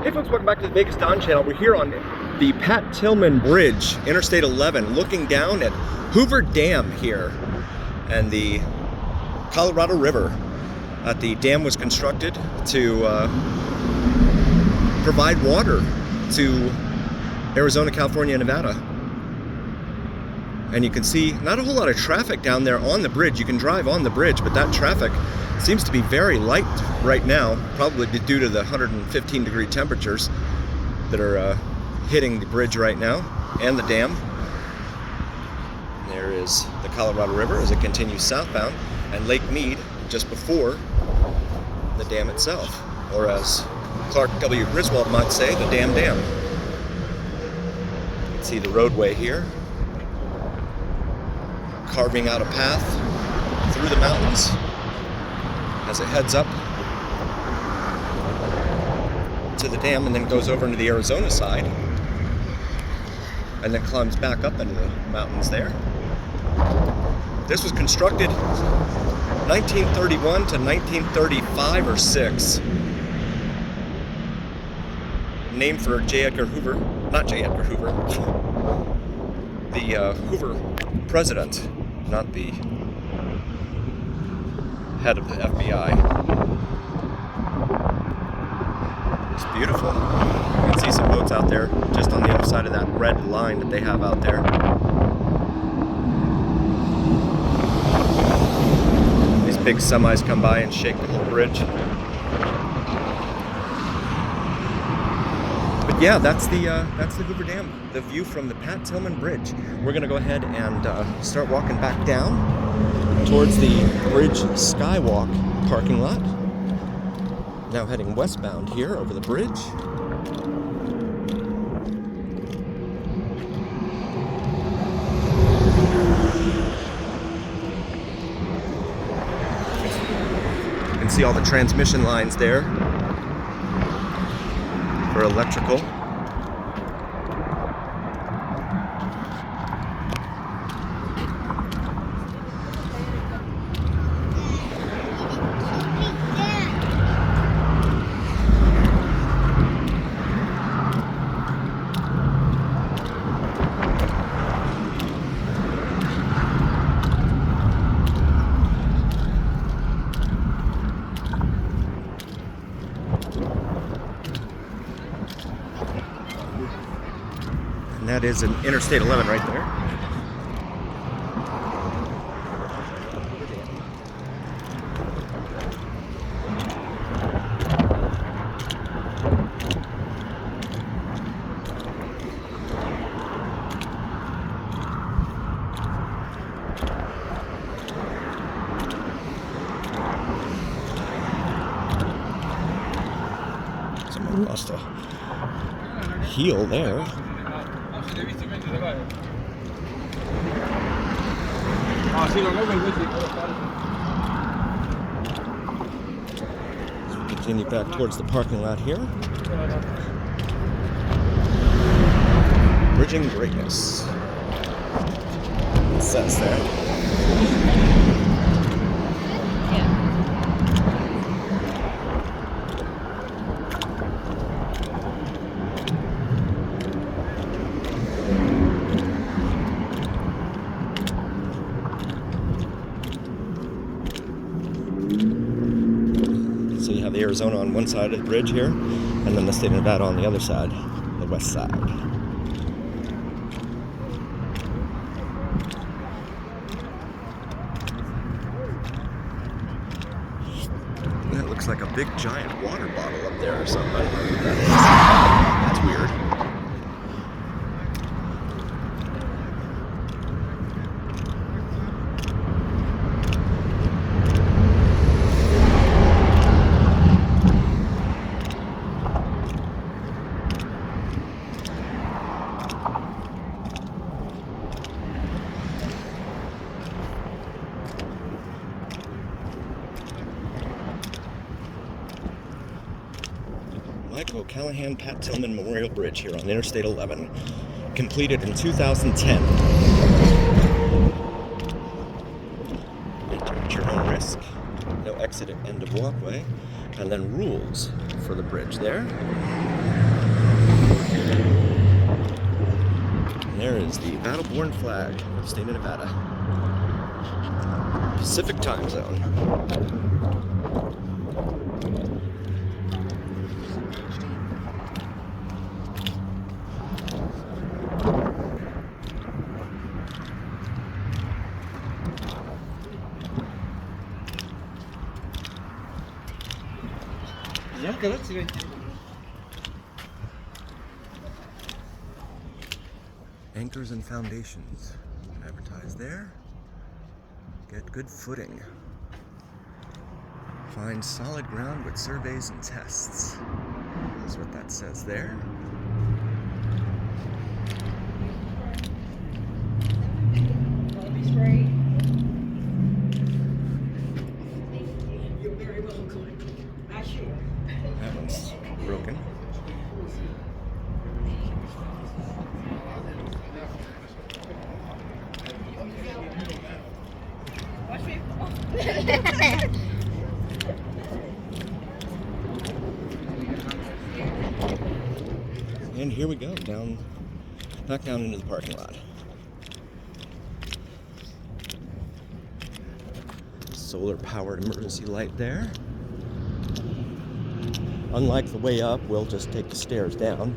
Hey folks, welcome back to the Vegas Don channel. We're here on the Pat Tillman Bridge, Interstate 11, looking down at Hoover Dam here and the Colorado River. The dam was constructed to provide water to Arizona, California, and Nevada. And you can see not a whole lot of traffic down there on the bridge. You can drive on the bridge, but that traffic seems to be very light right now, probably due to the 115-degree temperatures that are hitting the bridge right now and the dam. There is the Colorado River as it continues southbound, and Lake Mead just before the dam itself, or as Clark W. Griswold might say, the Dam. You can see the roadway here, carving out a path through the mountains as it heads up to the dam and then goes over into the Arizona side and then climbs back up into the mountains there. This was constructed 1931 to 1935 or 6. Named for J. Edgar Hoover, not J. Edgar Hoover, the Hoover president, not the head of the FBI. It's beautiful. You can see some boats out there just on the other side of that red line that they have out there. These big semis come by and shake the whole bridge. But yeah, that's the Hoover Dam, the view from the Pat Tillman Bridge. We're gonna go ahead and start walking back down towards the Bridge Skywalk parking lot. Now heading westbound here over the bridge. You can see all the transmission lines there for electrical. And that is an Interstate 11 right there. Someone lost a heel there. As we continue back towards the parking lot here. Bridging greatness. It says there. So you have the Arizona on one side of the bridge here, and then the state of Nevada on the other side, the west side. That looks like a big giant water bottle up there or something. I don't know what that is. That's weird. Michael Callahan Pat Tillman Memorial Bridge here on Interstate 11, completed in 2010. Enter at your own risk. No exit at end of walkway, and then rules for the bridge there. And there is the battle-born flag of the state of Nevada. Pacific time zone. Anchors and foundations. Advertise there. Get good footing. Find solid ground with surveys and tests. That's what that says there. That one's broken. And here we go, back down into the parking lot. Solar powered emergency light there. Unlike the way up, we'll just take the stairs down.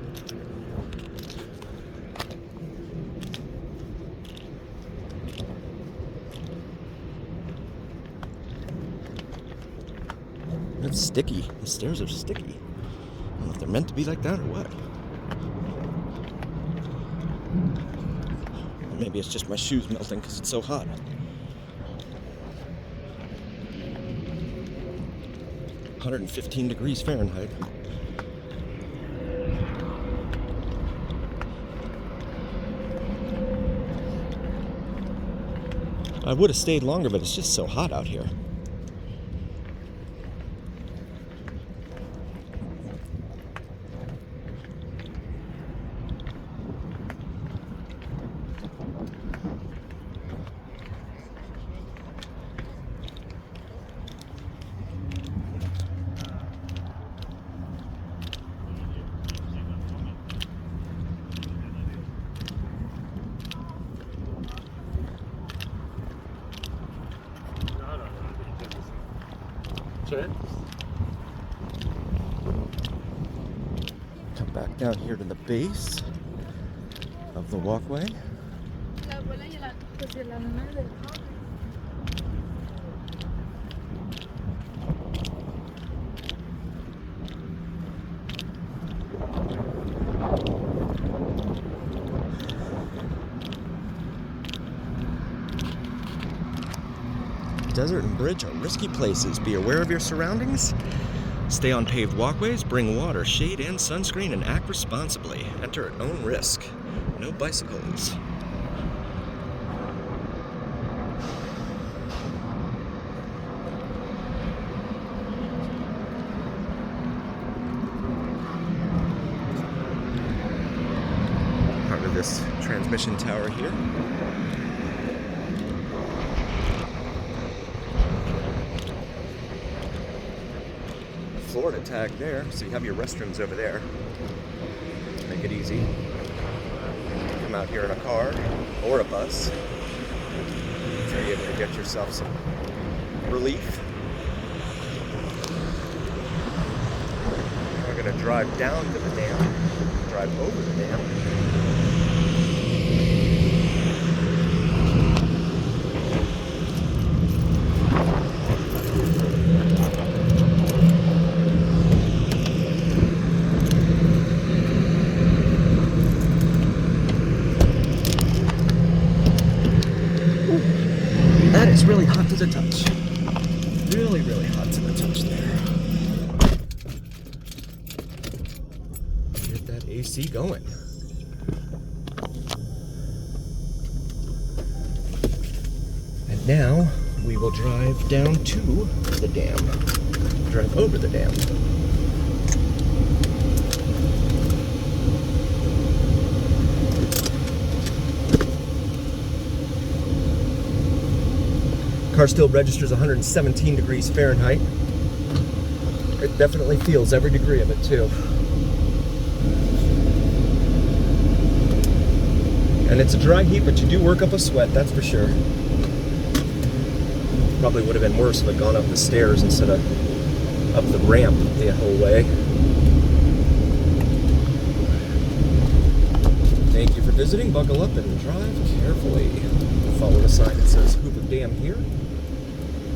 It's sticky. The stairs are sticky. I don't know if they're meant to be like that or what. Or maybe it's just my shoes melting because it's so hot. (115 degrees Fahrenheit). I would have stayed longer, but it's just so hot out here. Come back down here to the base of the walkway. Desert and bridge are risky places. Be aware of your surroundings. Stay on paved walkways, bring water, shade, and sunscreen, and act responsibly. Enter at own risk. No bicycles. Part of this transmission tower here. Florida tag there, so you have your restrooms over there. Make it easy. Come out here in a car or a bus. So you're able to get yourself some relief. We're going to drive down to the dam, drive over the dam. It's really hot to the touch. Really, really hot to the touch there. Get that AC going. And now we will drive down to the dam. Drive over the dam. Car still registers 117 degrees Fahrenheit. It definitely feels every degree of it too. And it's a dry heat, but you do work up a sweat, that's for sure. Probably would have been worse if I'd gone up the stairs instead of up the ramp the whole way. Thank you for visiting. Buckle up and drive carefully. Follow the sign that says Hoover Dam here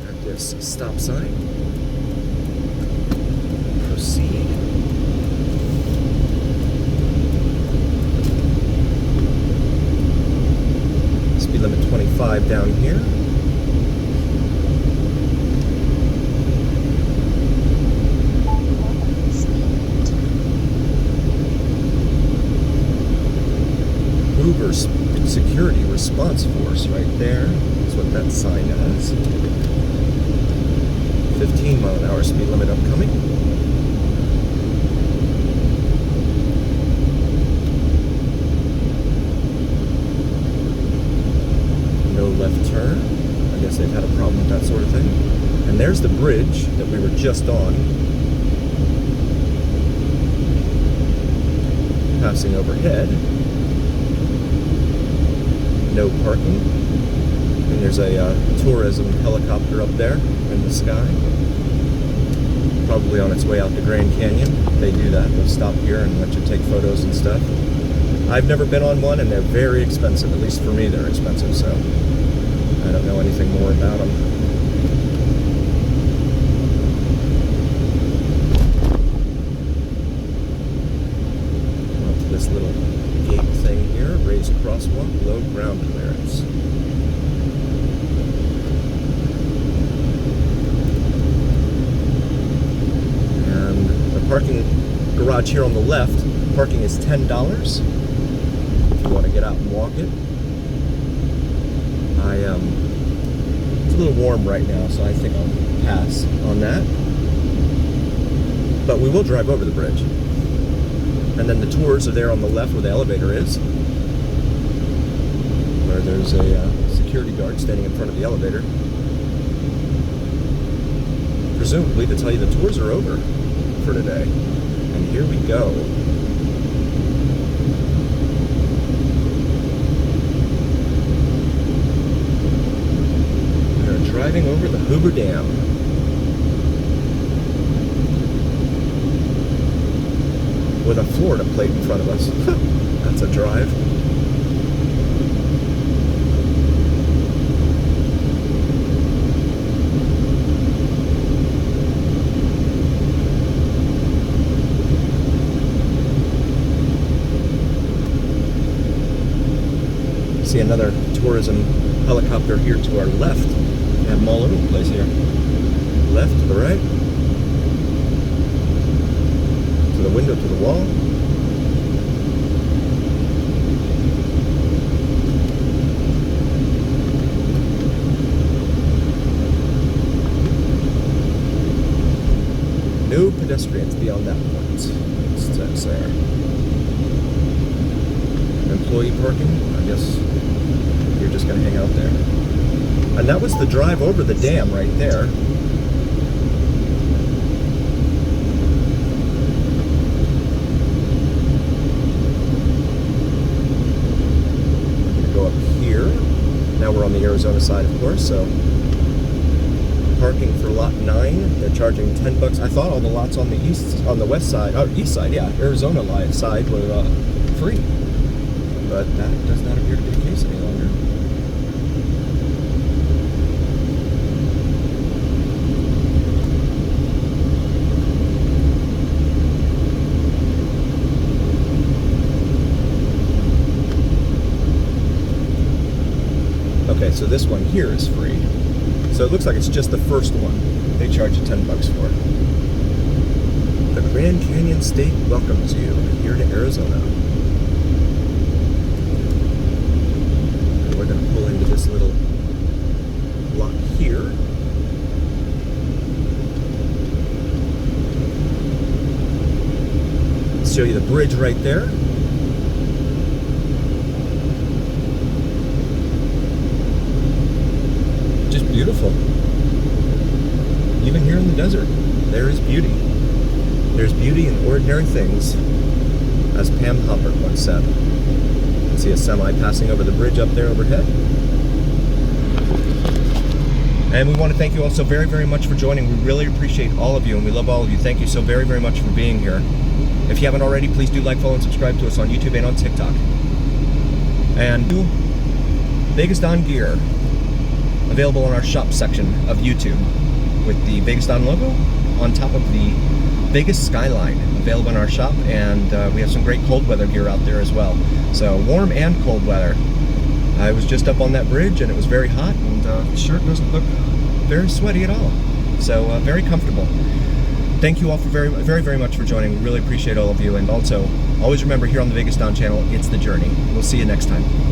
at this stop sign. Proceed. Speed limit 25 down here. Hoover Security Response Force right there. That's what that sign is. 15-mile-an-hour speed limit upcoming. No left turn. I guess they've had a problem with that sort of thing. And there's the bridge that we were just on. Passing overhead. No parking. And there's a tourism helicopter up there in the sky. Probably on its way out to Grand Canyon. They do that. They'll stop here and let you take photos and stuff. I've never been on one, and they're very expensive. At least for me, they're expensive, so I don't know anything more about them. Up to this little gate thing here. Raised crosswalk, low ground clearance. And the parking garage here on the left, parking is $10 if you want to get out and walk it. It's a little warm right now, so I think I'll pass on that. But we will drive over the bridge. And then the tours are there on the left where the elevator is. Where there's a security guard standing in front of the elevator. Presumably to tell you the tours are over for today. And here we go. We're driving over the Hoover Dam. With a Florida plate in front of us. That's a drive. See another tourism helicopter here to our left. We have them all over the place here. Left, to the right. To the window, to the wall. No pedestrians beyond that point. It says there. Employee parking, I guess you're just going to hang out there. And that was the drive over the dam right there. I'm going to go up here. Now we're on the Arizona side, of course, so parking for lot 9, they're charging $10. I thought all the lots on the west side, east side, yeah, Arizona side were free. But that does not appear to be the case any longer. Okay, so this one here is free. So it looks like it's just the first one. They charge you $10 for it. The Grand Canyon State welcomes you here to Arizona. We're going to pull into this little lot here. Show you the bridge right there. Just beautiful. Even here in the desert, there is beauty. There's beauty in ordinary things, as Pam Hopper once said. can see a semi passing over the bridge up there overhead. And we want to thank you all so very, very much for joining. We really appreciate all of you, and we love all of you. Thank you so very, very much for being here. If you haven't already, please do like, follow, and subscribe to us on YouTube and on TikTok. And do Vegas Don gear available in our shop section of YouTube with the Vegas Don logo on top of the Vegas skyline available in our shop, and we have some great cold weather gear out there as well. So warm and cold weather. I was just up on that bridge and it was very hot, and the shirt doesn't look very sweaty at all. So very comfortable. Thank you all for very, very, very much for joining. We really appreciate all of you, and also always remember, here on the Vegas Don channel, it's the journey. We'll see you next time.